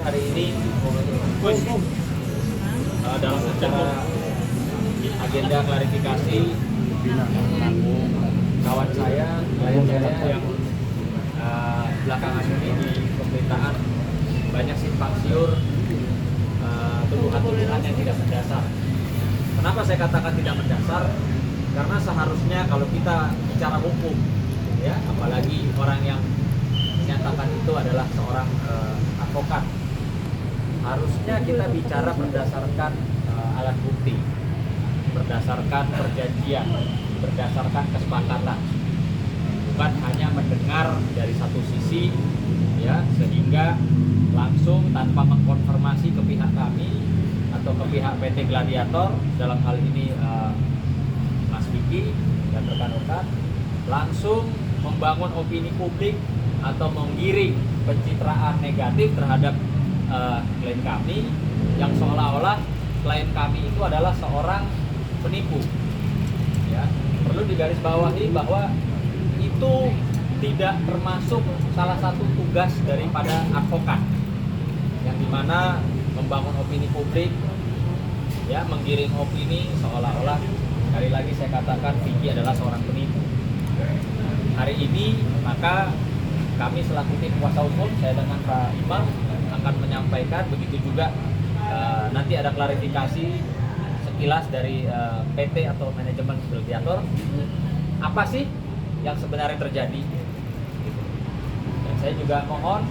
hari ini dalam acara agenda klarifikasi kawan saya yang belakangan ini di pemberitaan banyak simpang siur, tuduhan-tuduhan yang tidak mendasar. Kenapa saya katakan tidak mendasar? Karena seharusnya kalau kita bicara hukum, ya, apalagi orang yang menyatakan itu adalah seorang advokat, harusnya kita bicara berdasarkan alat bukti, berdasarkan perjanjian, berdasarkan kesepakatan, bukan hanya mendengar dari satu sisi, ya, sehingga langsung tanpa mengkonfirmasi ke pihak kami atau ke pihak PT Gladiator, dalam hal ini Mas Vicky dan rekan-rekan, langsung membangun opini publik atau menggiring pencitraan negatif terhadap klien kami, yang seolah-olah klien kami itu adalah seorang penipu. Ya, perlu digarisbawahi bahwa itu tidak termasuk salah satu tugas daripada advokat, yang dimana membangun opini publik, ya, menggiring opini seolah-olah, sekali lagi saya katakan, Vicky adalah seorang penipu. Hari ini maka kami selaku tim kuasa hukum, saya dengan Pak Imam akan menyampaikan, begitu juga nanti ada klarifikasi sekilas dari PT atau manajemen Gladiator, apa sih yang sebenarnya terjadi. Dan saya juga mohon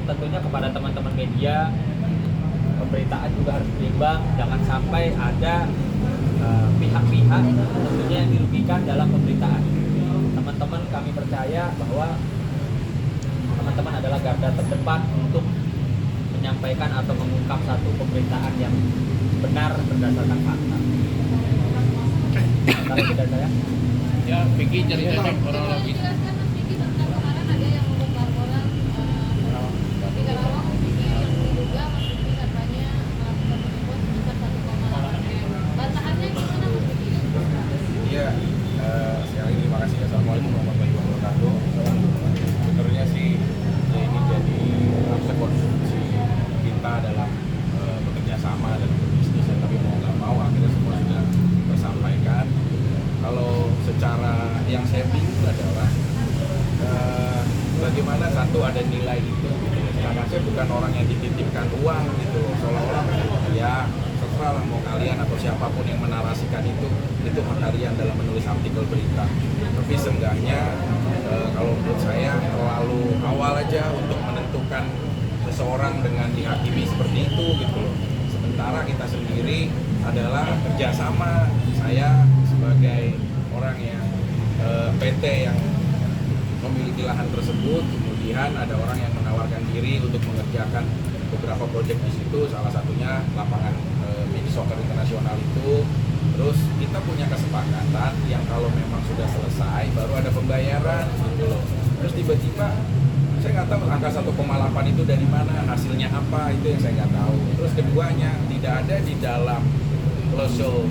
tentunya kepada teman-teman media, pemberitaan juga harus berimbang, jangan sampai ada pihak-pihak tentunya yang dirugikan dalam pemberitaan. Teman-teman, kami percaya bahwa teman-teman adalah garda terdepan untuk menyampaikan atau mengungkap satu pemberitaan yang benar berdasarkan fakta. Kalau tidak saya, ya, Vicky ceritanya kronologis. Iya, sekali lagi terima kasih. Assalamualaikum warahmatullahi wabarakatuh. Sebenarnya sih ya ini jadi konsumsi kita dalam bekerja sama dan berbisnis, tapi mau nggak mau akhirnya semua sudah tersampaikan. Kalau secara yang saya bingung adalah bagaimana satu ada nilai itu, gitu. Karena saya bukan orang yang dititipkan uang gitu, seolah-olah ya terserah lah mau kalian atau siapapun yang menarasikan itu hak kalian dalam menulis artikel berita. Tapi seenggaknya kalau menurut saya terlalu awal aja untuk menentukan seseorang dengan dihakimi seperti itu gitu loh. Sementara kita sendiri adalah kerjasama, saya sebagai orang yang PT yang memiliki lahan tersebut, kemudian ada orang yang menawarkan diri untuk mengerjakan beberapa proyek di situ, salah satunya lapangan mini soccer internasional itu. Terus kita punya kesepakatan yang kalau memang sudah selesai baru ada pembayaran gitu loh. Terus tiba-tiba saya nggak tahu angka 1,8 itu dari mana, hasilnya apa, itu yang saya nggak tahu. Terus keduanya tidak ada di dalam klausul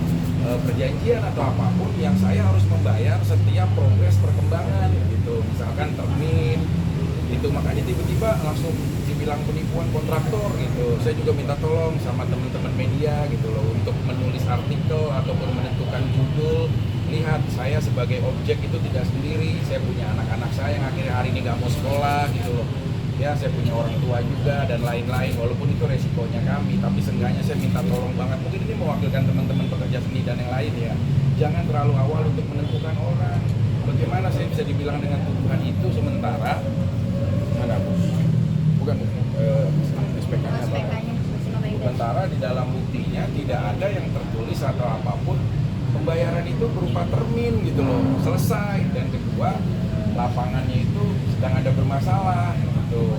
perjanjian atau apapun yang saya harus membayar setiap progres perkembangan gitu, misalkan termin itu, makanya tiba-tiba langsung dibilang penipuan kontraktor gitu. Saya juga minta tolong sama teman-teman media gitu loh untuk menulis artikel ataupun menentukan judul. Lihat, saya sebagai objek itu tidak sendiri, saya punya anak-anak saya yang akhirnya hari ini nggak mau sekolah gitu loh. Ya, saya punya orang tua juga dan lain-lain, walaupun itu resikonya kami, tapi seenggaknya saya minta tolong banget. Mungkin ini mewakilkan teman-teman pekerja seni dan yang lain ya. Jangan terlalu awal untuk menentukan orang. Bagaimana saya bisa dibilang dengan tuduhan itu sementara mana Bu? Bukan SPK-nya apa? Sementara di dalam buktinya tidak ada yang tertulis atau apapun. Pembayaran itu berupa termin gitu loh, selesai. Dan kedua, lapangannya itu sedang ada bermasalah gitu.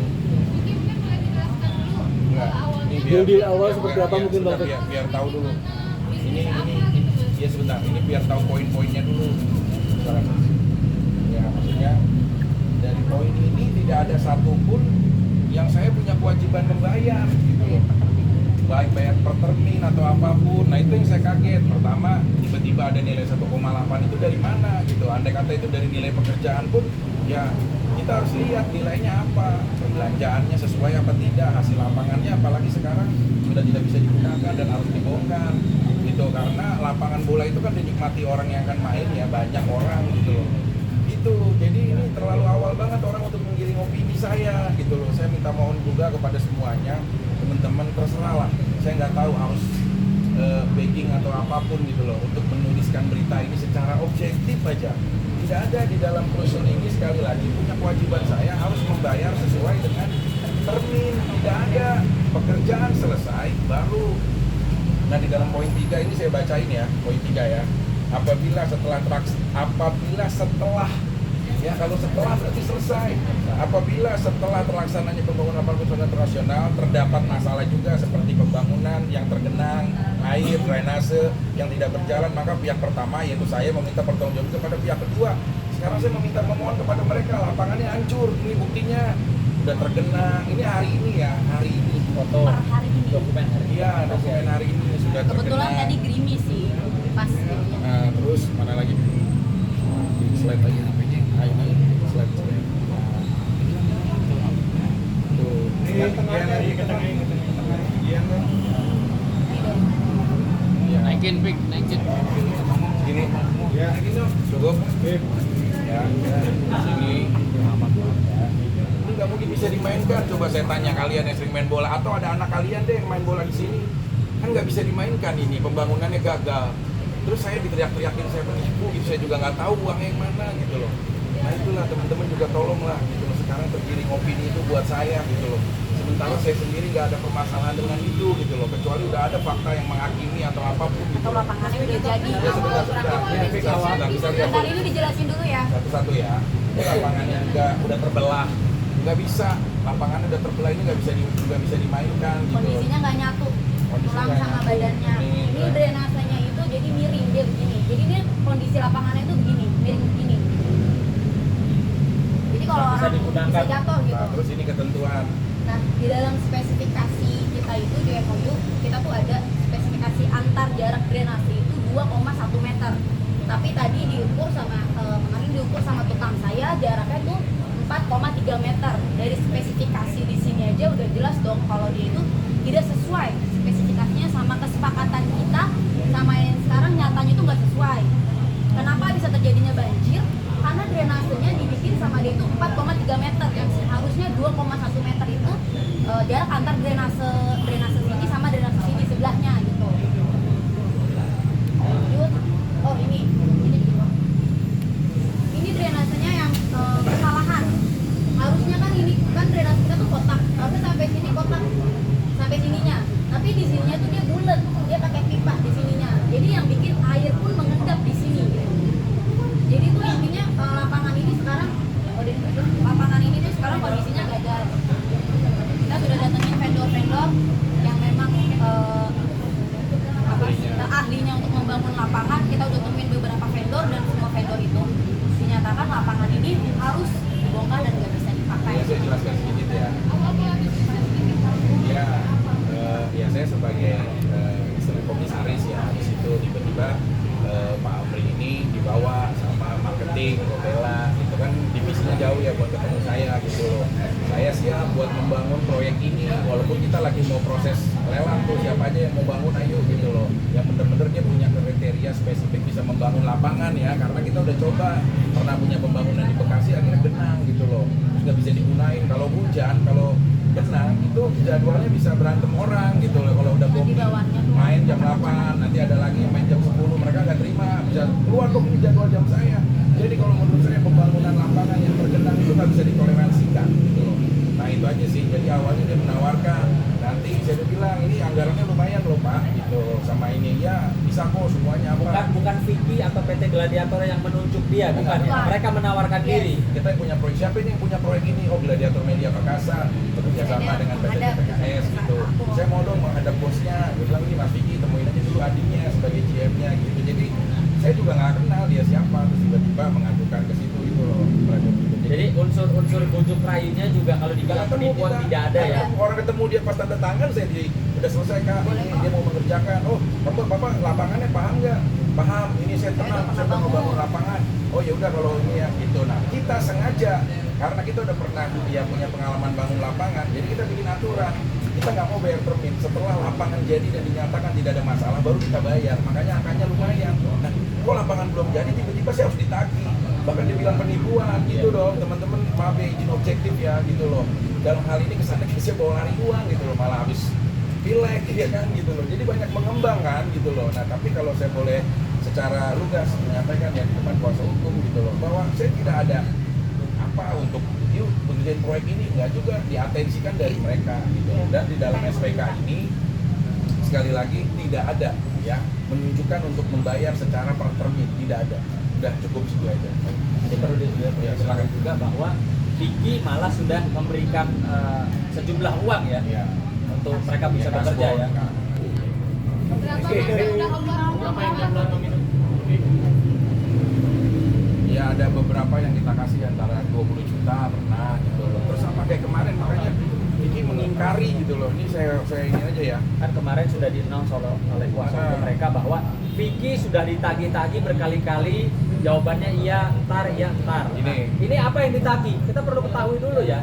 Enggak, ini di awal seperti apa mungkin Bang? Biar tahu dulu. Ini ya sebentar, ini biar tahu poin-poinnya dulu. Ya, maksudnya dari poin ini tidak ada satupun yang saya punya kewajiban membayar gitu loh, baik bayar per termin atau apapun. Nah itu yang saya kaget. Pertama, tiba-tiba ada nilai 1,8 itu dari mana gitu. Andai kata itu dari nilai pekerjaan pun ya kita harus lihat nilainya apa, perbelanjaannya sesuai apa tidak, hasil lapangannya apalagi sekarang sudah tidak bisa digunakan dan harus dibongkar gitu, karena lapangan bola itu kan dinikmati orang yang akan main ya, banyak orang gitu loh. Itu jadi ini terlalu awal banget orang untuk menggiring opini saya gitu loh. Saya minta mohon juga kepada semuanya, teman-teman terserah lah, saya nggak tahu harus begging atau apapun gitu loh untuk menuliskan berita ini secara objektif aja. Tidak ada di dalam perusahaan ini, sekali lagi punya kewajiban saya harus membayar sesuai dengan termin. Tidak ada pekerjaan selesai baru. Nah di dalam poin 3 ini saya bacain ya, poin 3 ya. Apabila setelah ya kalau setelah berarti selesai. Apabila setelah terlaksananya pembangunan lapangan internasional terdapat masalah juga seperti pembangunan yang tergenang, air, drainase yang tidak berjalan, maka pihak pertama yaitu saya meminta pertanggungjawaban kepada pihak kedua. Sekarang saya memohon kepada mereka, lapangannya hancur, ini buktinya udah tergenang. Ini hari ini ya, hari ini foto Per hari ini. dokumen hari ini. iya, dokumen hari ini sudah tergenang. Kebetulan tadi gerimis sih pas. Nah, terus mana lagi? Di slide lagi HP-nya. Nah, ini slide. Tuh, iya, iya. Naikin pik, naikin. Gini. Ya, gini cukup. Ya, sini. Ini nggak mungkin bisa dimainkan. Coba saya tanya kalian yang sering main bola atau ada anak kalian deh yang main bola di sini. Kan nggak bisa dimainkan ini, pembangunannya gagal. Terus saya diteriak-teriakin saya penipu, gitu. Saya juga nggak tahu uangnya yang mana gitu loh. Nah itulah teman-teman juga tolonglah gitu loh. Sekarang tergiring opini itu buat saya gitu loh. Sementara saya sendiri nggak ada permasalahan dengan itu gitu loh. Kecuali udah ada fakta yang menghakimi atau apapun gitu. Atau lapangannya udah jadi. Ya sebentar. Ini fix awal nggak bisa lihat. Bentar ini dijelasin dulu ya. Satu-satu ya. Ini lapangannya udah terbelah. Nggak bisa. Lapangannya udah terbelah ini nggak bisa dimainkan gitu. Kondisinya nggak nyatu. Tulang sama badannya. Ini drainasenya itu jadi miring dia begini. Jadi dia kondisi lapangannya itu begini, miring begini. Jadi kalau Bisa orang digunakan. bisa jatuh gitu. Nah, terus ini ketentuan. Nah, di dalam spesifikasi kita itu di MOU, kita tuh ada spesifikasi antar jarak drainase itu 2,1 meter. Tapi tadi diukur sama kemarin diukur sama tukang saya jaraknya tuh 4,3 meter. Dari spesifikasi di sini aja udah jelas dong kalau dia itu tidak sesuai spesifikasinya sama kesepakatan kita sama yang sekarang nyatanya itu nggak sesuai. Kenapa bisa terjadinya banjir? Karena drainasenya dibikin sama dia itu 4,3 meter yang seharusnya 2,1 meter itu jarak antar drainase sini sama drainase sini sebelahnya gitu. Lanjut. Oh ini drainasenya yang kesalahan. Harusnya kan ini kan drainase kita tuh kotak, harusnya sampai sini kotak sampai sininya. Tapi di sininya tuh dia bulat, dia pakai pipa di sininya. Jadi yang bikin air pun mengendap di sini. Jadi tuh intinya lapangan ini sekarang kondisinya gagal. Kita sudah datengin vendor-vendor yang memang ahlinya untuk membangun lapangan. Kita udah temuin beberapa vendor dan semua vendor itu dinyatakan lapangan ini harus dibongkar dan nggak bisa dipakai. Ya, saya jelaskan sedikit ya. Ya saya sebagai komisaris ya, di situ tiba-tiba Pak Amri ini dibawa sama marketing, Robela, itu kan divisinya jauh ya buat ketemu saya gitu loh. Saya siap buat membangun proyek ini, walaupun kita lagi mau proses lelang tuh, siapa aja yang mau bangun ayo gitu loh. Yang bener-bener dia punya kriteria spesifik bisa membangun lapangan ya, karena kita udah coba pernah punya pembangunan di Bekasi akhirnya genang gitu loh. Terus nggak bisa digunain, kalau hujan, kalau genang itu jadwalnya bisa berantem orang gitu loh. Kalau udah booking main jam 8, nanti ada lagi yang main jam 10, mereka nggak terima, bisa keluar dong ini jadwal jam saya. Jadi kalau menurut saya pembangunan lapangan yang tergenang itu nggak bisa ditoleransikan gitu loh. Nah itu aja sih, jadi awalnya dia menawarkan, nanti saya bilang ini anggarannya lumayan loh Pak gitu, sama ini ya bisa kok semuanya apa. Bukan Vicky atau PT Gladiator yang menunjuk dia, bukan ya. Mereka menawarkan Yes. diri. Kita yang punya proyek, siapa ini yang punya proyek ini? Oh Gladiator Media Perkasa, bekerja sama dengan PT PKS gitu. Saya mau dong menghadap bosnya, dia bilang ini Mas Vicky temuin aja dulu adiknya sebagai GM-nya gitu. Jadi saya juga nggak kenal dia siapa, terus tiba-tiba mengajukan ke situ itu loh. Jadi unsur-unsur bujuk rayunya juga kalau dibilang penipuan tidak ada ya. Orang ketemu dia pas tanda tangan saya udah selesai Kak, ini dia mau mengerjakan. Oh bapak lapangannya paham nggak? Paham, ini saya tenang, saya mau bangun lapangan. Oh ya udah kalau ini ya gitu. Nah kita sengaja karena kita udah pernah punya pengalaman bangun lapangan, jadi kita bikin aturan. Kita nggak mau bayar termin setelah lapangan jadi dan dinyatakan tidak ada masalah, baru kita bayar. Makanya angkanya lumayan. Nah, kok lapangan belum jadi, tiba-tiba saya harus ditagih. Bahkan dibilang penipuan gitu dong, teman-teman. Maaf ya, izin objektif ya gitu loh. Dalam hal ini kesana saya bawa lari uang gitu loh, malah habis pilek ya kan gitu loh. Jadi banyak mengembang kan gitu loh. Nah, tapi kalau saya boleh secara lugas menyampaikan ya di depan kuasa hukum gitu loh, bahwa saya tidak ada apa untuk yuk pengerjaan proyek ini, enggak juga diatensikan dari mereka gitu. Dan di dalam SPK ini sekali lagi tidak ada ya menunjukkan untuk membayar secara per termin, tidak ada. Udah cukup segitu aja. Jadi perlu dijelaskan juga bahwa Vicky malah sudah memberikan sejumlah uang ya, untuk mereka bisa bekerja ya. Berapa yang jumlah nominal? Ya ada beberapa yang kita kasih antara 20 juta pernah gitu loh. Terus sama kayak kemarin, makanya Vicky mengingkari gitu loh. Ini saya ini aja ya. Kan kemarin sudah di-announce oleh kuasa hukum mereka bahwa Vicky sudah ditagih-tagih berkali-kali, jawabannya iya, ntar. Ini apa yang ditagih? Kita perlu ketahui dulu ya.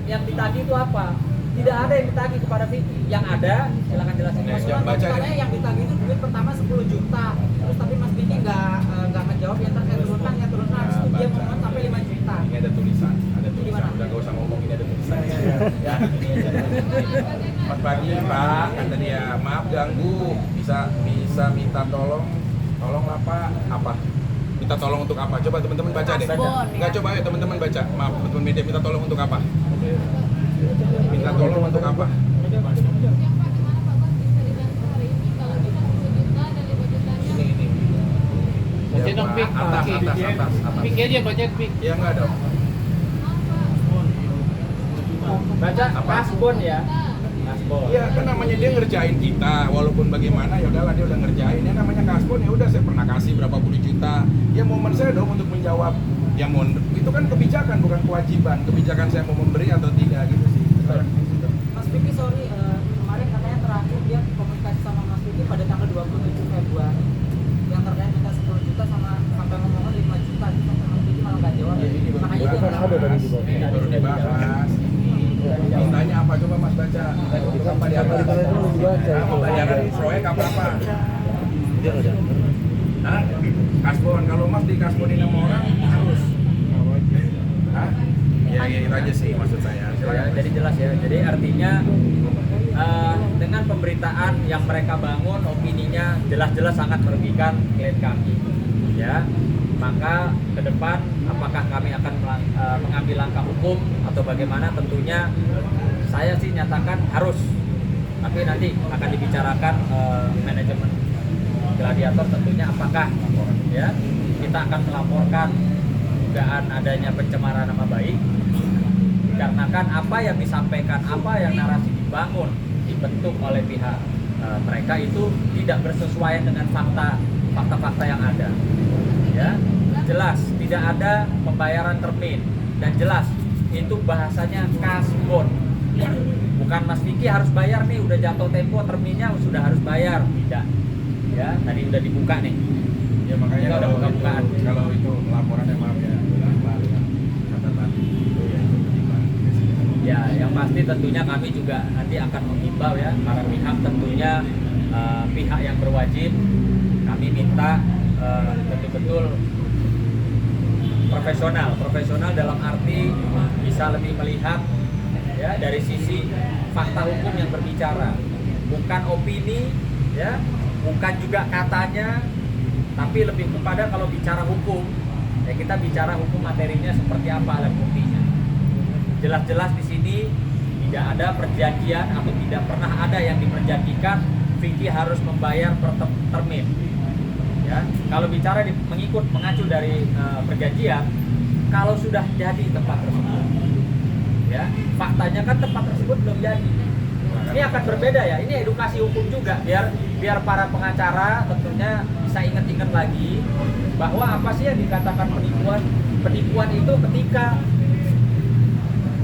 Yang ditagih itu apa? Tidak ada yang ditagih kepada Vicky. Yang ada, silakan jelasin. Mas Mas Ulan, baca Katanya yang ditagih itu duit pertama 10 juta. Terus tapi Mas Vicky nggak ngejawab, ya ntar saya turunkan. Habis itu dia mohon sampai 5 juta. Ini ada tulisan. Gimana? Udah gak usah ngomong, ini ada tulisan. Ya. Selamat pagi Pak, kata dia, maaf ganggu, bisa minta tolong lah Pak, apa? Minta tolong untuk apa? Coba teman-teman baca deh. Enggak, coba ya teman-teman baca. Maaf teman-teman media, minta tolong untuk apa? Minta tolong untuk apa? Ini. Baca dong, Pik. Atas. Pik aja, baca Pik. Ya enggak dong. Baca Kasbon ya. Kasbon. Iya, kan namanya dia ngerjain kita, walaupun bagaimana ya udahlah dia udah ngerjain. Ya namanya Kasbon, ya udah saya pernah kasih berapa puluh juta. Ya momen saya dong untuk menjawab. Ya itu kan kebijakan bukan kewajiban. Kebijakan saya mau memberi atau tidak gitu sih. Mas Vicky sorry, kemarin katanya terakhir dia komunikasi sama Mas Vicky pada tanggal 27 Februari yang terkait minta 10 juta sampai ngomongnya 5 juta gitu. Mas Vicky malah nggak jawab. Ya, ini baru Makanya dibahas. dia ada tadi juga. Ini baru dibahas. Mintanya apa coba Mas baca? Apa di atas? Pembayaran proyek apa? Hah? Kasbon, kalau Mas di kasbonin sama orang harus. Hah? Ya itu aja sih maksud saya. Ya, jadi jelas ya. Jadi artinya dengan pemberitaan yang mereka bangun, opininya jelas-jelas sangat merugikan klien kami. Ya, maka ke depan apakah kami akan mengambil langkah hukum atau bagaimana? Tentunya saya sih nyatakan harus. Tapi nanti akan dibicarakan manajemen Gladiator tentunya apakah ya kita akan melaporkan dugaan adanya pencemaran nama baik. Dikarenakan apa yang disampaikan, apa yang narasi dibangun, dibentuk oleh pihak mereka itu tidak bersesuaian dengan fakta-fakta yang ada. Ya, jelas tidak ada pembayaran termin dan jelas itu bahasanya kasbon. Bukan Mas Vicky harus bayar nih, udah jatuh tempo terminnya sudah harus bayar, tidak. Ya, tadi udah dibuka nih. Ya makanya Kita udah kalau buka-bukaan. kalau itu laporannya maaf ya, catatan itu ya Ya, yang pasti tentunya kami juga nanti akan mengimbau ya para pihak, tentunya pihak yang berwajib kami minta betul-betul profesional dalam arti bisa lebih melihat ya dari sisi fakta hukum yang berbicara, bukan opini ya, bukan juga katanya, tapi lebih kepada kalau bicara hukum ya kita bicara hukum materinya seperti apa alat buktinya. Jelas-jelas di sini tidak ada perjanjian atau tidak pernah ada yang diperjanjikan Vicky harus membayar per termin. Ya, kalau bicara mengacu dari perjanjian, kalau sudah jadi tempat tersebut, ya faktanya kan tempat tersebut belum jadi. Ini akan berbeda ya. Ini edukasi hukum juga biar para pengacara tentunya bisa ingat-ingat lagi bahwa apa sih yang dikatakan penipuan. Penipuan itu ketika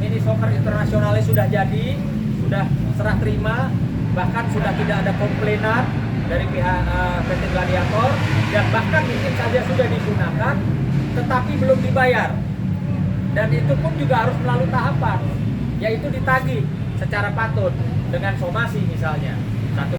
mini soccer internasionalnya sudah jadi, sudah serah terima, bahkan sudah tidak ada komplainan dari pihak PT Gladiator, dan bahkan mungkin saja sudah digunakan tetapi belum dibayar. Dan itu pun juga harus melalui tahapan, yaitu ditagih secara patut dengan somasi misalnya.